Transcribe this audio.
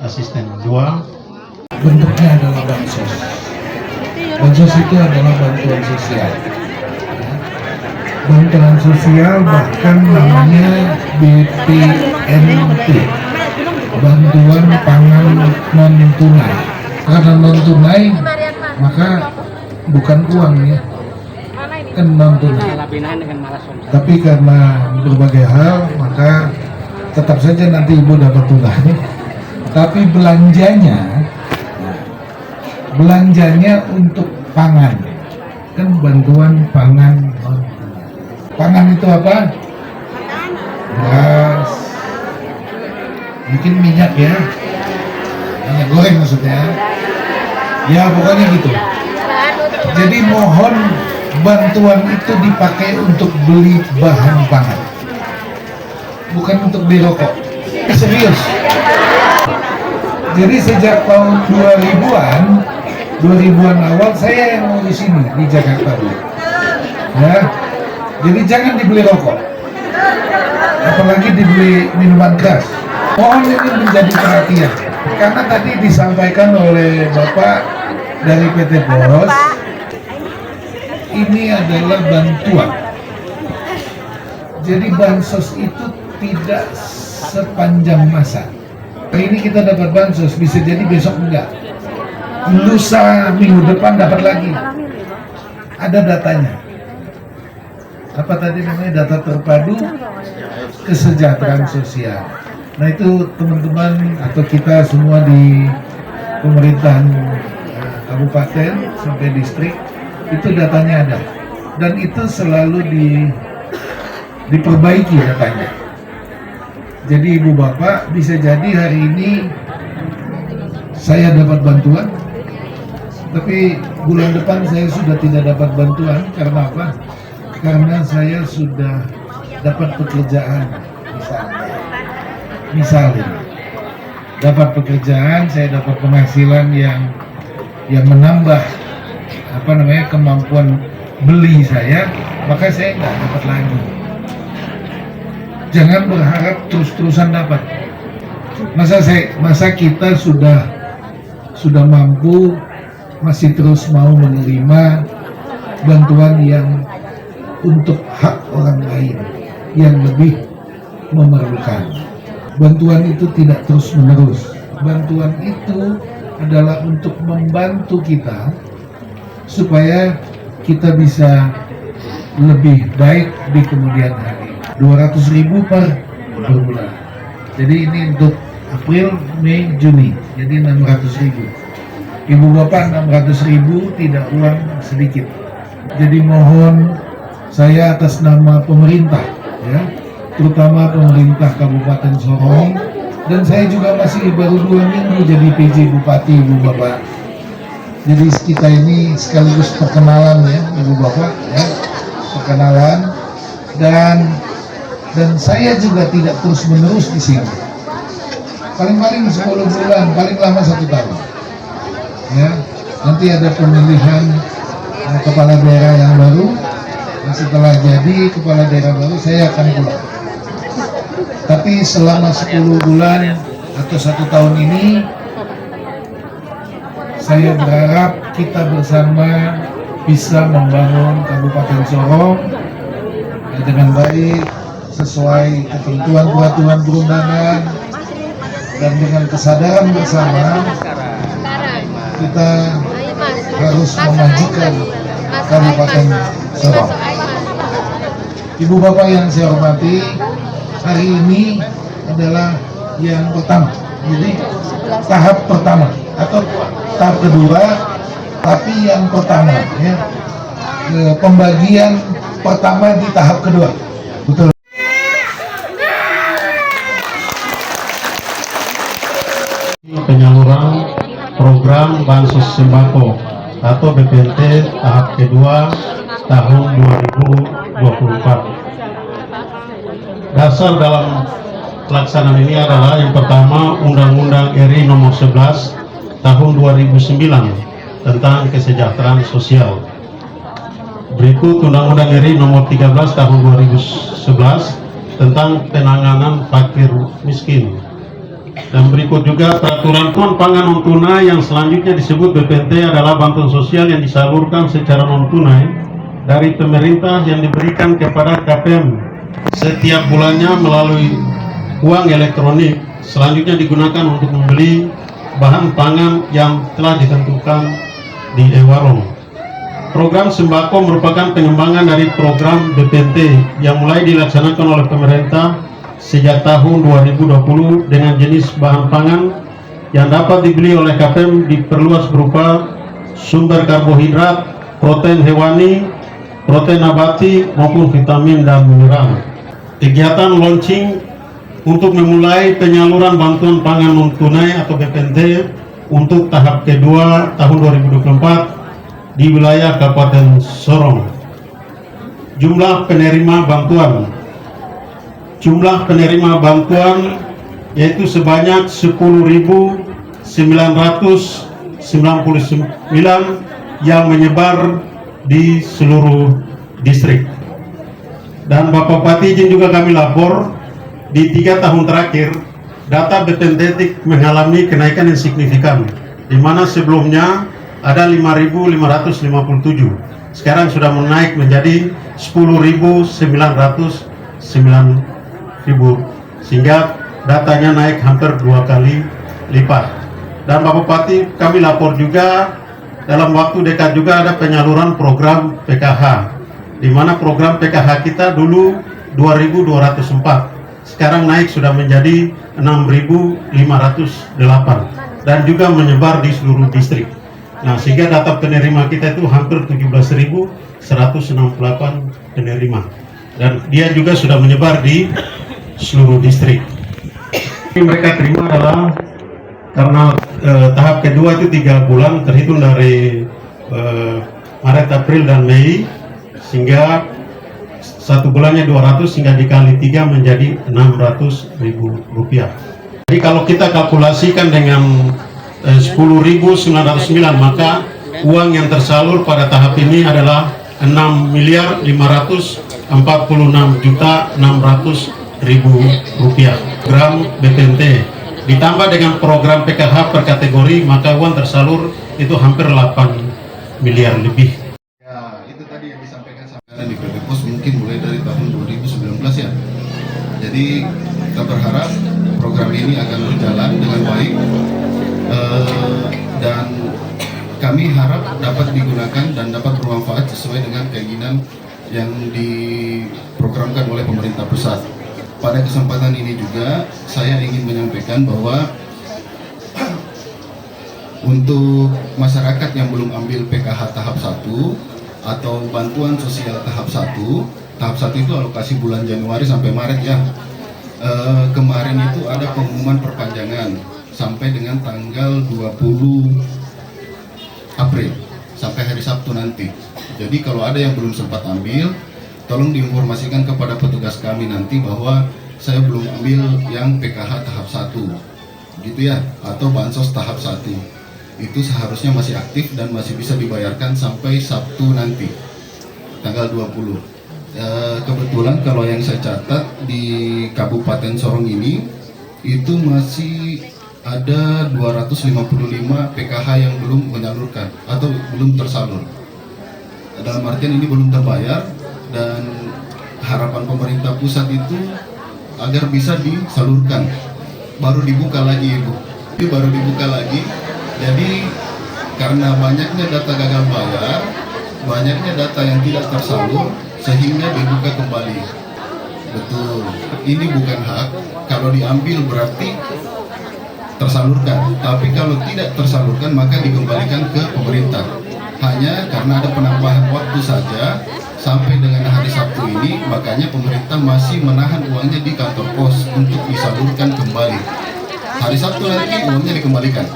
asisten 2. Bentuknya adalah bansos. Bansos itu adalah bantuan sosial. Bantuan sosial bahkan namanya BPNT, bantuan pangan non tunai. Karena non tunai maka bukan uang ya, kan non tunai. Tapi karena berbagai hal maka tetap saja nanti ibu dapat tunai. Tapi belanjanya untuk pangan, kan bantuan pangan non tunai. Pangan itu apa? Beras, mungkin minyak ya, minyak goreng maksudnya. Ya pokoknya gitu. Jadi mohon bantuan itu dipakai untuk beli bahan pangan, bukan untuk beli rokok. Serius. Jadi sejak tahun 2000-an awal saya yang mau di sini di Jakarta dulu. Ya. Jadi jangan dibeli rokok, apalagi dibeli minuman keras. Mohon ini menjadi perhatian, karena tadi disampaikan oleh Bapak dari PT Poros, ini adalah bantuan. Jadi bansos itu tidak sepanjang masa. Hari ini kita dapat bansos, bisa jadi besok enggak. Lusa minggu depan dapat lagi. Ada datanya. Apa tadi namanya, data terpadu kesejahteraan sosial. Nah itu teman-teman atau kita semua di pemerintahan kabupaten sampai distrik itu datanya ada, dan itu selalu diperbaiki datanya. Jadi ibu bapak bisa jadi hari ini saya dapat bantuan, tapi bulan depan saya sudah tidak dapat bantuan. Karena apa? Karena saya sudah dapat pekerjaan, misalnya dapat pekerjaan, saya dapat penghasilan yang menambah kemampuan beli saya, maka saya nggak dapat lagi. Jangan berharap terus-terusan dapat. Masa kita sudah mampu masih terus mau menerima bantuan yang untuk hak orang lain yang lebih memerlukan. Bantuan itu tidak terus-menerus. Bantuan itu adalah untuk membantu kita supaya kita bisa lebih baik di kemudian hari. 200.000 per bulan. Jadi ini untuk April, Mei, Juni. Jadi 600.000. Ibu bapak 600.000 tidak uang sedikit. Jadi mohon saya atas nama pemerintah ya, terutama pemerintah Kabupaten Sorong, dan saya juga masih baru 2 minggu jadi PJ Bupati ibu bapak. Jadi kita ini sekaligus perkenalan ya ibu bapak ya, perkenalan, dan saya juga tidak terus menerus di sini. Paling-paling 10 bulan, paling lama 1 tahun. Ya, nanti ada pemilihan kepala daerah yang baru. Nah, setelah jadi kepala daerah baru saya akan pulang. Tapi selama 10 bulan atau 1 tahun ini saya berharap kita bersama bisa membangun Kabupaten Sorong dengan baik sesuai ketentuan peraturan perundangan, dan dengan kesadaran bersama kita harus memajukan Kabupaten Sorong. Ibu bapak yang saya hormati, hari ini adalah yang pertama, jadi tahap pertama atau tahap kedua, tapi yang pertama ya, pembagian pertama di tahap kedua, betul. Penyaluran program bansos sembako atau BPNT tahap kedua tahun 2024. Dasar dalam pelaksanaan ini adalah yang pertama Undang-Undang RI Nomor 11 Tahun 2009 tentang kesejahteraan sosial. Berikut Undang-Undang RI Nomor 13 Tahun 2011 tentang penanganan fakir miskin. Dan berikut juga peraturan pangan non tunai yang selanjutnya disebut BPNT adalah bantuan sosial yang disalurkan secara non tunai dari pemerintah yang diberikan kepada KPM setiap bulannya melalui uang elektronik, selanjutnya digunakan untuk membeli bahan pangan yang telah ditentukan di e-warung. Program sembako merupakan pengembangan dari program BPNT yang mulai dilaksanakan oleh pemerintah sejak tahun 2020 dengan jenis bahan pangan yang dapat dibeli oleh KPM diperluas berupa sumber karbohidrat, protein hewani, protein nabati maupun vitamin dan mineral. Kegiatan launching untuk memulai penyaluran bantuan pangan non tunai atau BPNT untuk tahap kedua tahun 2024 di wilayah Kabupaten Sorong. Jumlah penerima bantuan yaitu sebanyak 10.999 yang menyebar di seluruh distrik. Dan Bapak Bupati izin juga kami lapor, di 3 tahun terakhir data BPNT mengalami kenaikan yang signifikan, di mana sebelumnya ada 5.557, sekarang sudah menaik menjadi 10.909.000, sehingga datanya naik hampir 2 kali lipat. Dan Bapak Bupati kami lapor juga dalam waktu dekat juga ada penyaluran program PKH, di mana program PKH kita dulu 2.204, sekarang naik sudah menjadi 6.508 dan juga menyebar di seluruh distrik. Nah, sehingga data penerima kita itu hampir 17.168 penerima, dan dia juga sudah menyebar di seluruh distrik. Yang mereka terima adalah karena tahap kedua itu 3 bulan terhitung dari Maret, April, dan Mei, sehingga 1 bulannya 200 sehingga dikali 3 menjadi 600.000 rupiah. Jadi kalau kita kalkulasikan dengan 10.909, maka uang yang tersalur pada tahap ini adalah 6.546.600.000 rupiah. Program BPNT ditambah dengan program PKH per kategori, maka uang tersalur itu hampir 8 miliar lebih. Ya, itu tadi yang disampaikan sampai di PP Pos mungkin mulai dari tahun 2019 ya. Jadi kita berharap program ini akan berjalan dengan baik. Dan kami harap dapat digunakan dan dapat bermanfaat sesuai dengan keinginan yang diprogramkan oleh pemerintah pusat. Pada kesempatan ini juga saya ingin menyampaikan bahwa untuk masyarakat yang belum ambil PKH tahap 1 atau bantuan sosial tahap 1 itu alokasi bulan Januari sampai Maret ya. Kemarin itu ada pengumuman perpanjangan sampai dengan tanggal 20 April sampai hari Sabtu nanti. Jadi kalau ada yang belum sempat ambil, tolong diinformasikan kepada petugas kami nanti bahwa saya belum ambil yang PKH tahap 1 gitu ya, atau bansos tahap 1. Itu seharusnya masih aktif dan masih bisa dibayarkan sampai Sabtu nanti tanggal 20. Kebetulan kalau yang saya catat di Kabupaten Sorong ini itu masih ada 255 PKH yang belum menyalurkan atau belum tersalur. Dalam artian ini belum terbayar, dan harapan pemerintah pusat itu agar bisa disalurkan. Baru dibuka lagi Ibu. Ini baru dibuka lagi. Jadi karena banyaknya data gagal bayar, banyaknya data yang tidak tersalur, sehingga dibuka kembali. Betul. Ini bukan hak. Kalau diambil berarti tersalurkan, tapi kalau tidak tersalurkan maka dikembalikan ke pemerintah. Hanya karena ada penambahan waktu saja sampai dengan hari Sabtu ini, makanya pemerintah masih menahan uangnya di kantor pos untuk disalurkan kembali. Hari Sabtu nanti uangnya dikembalikan.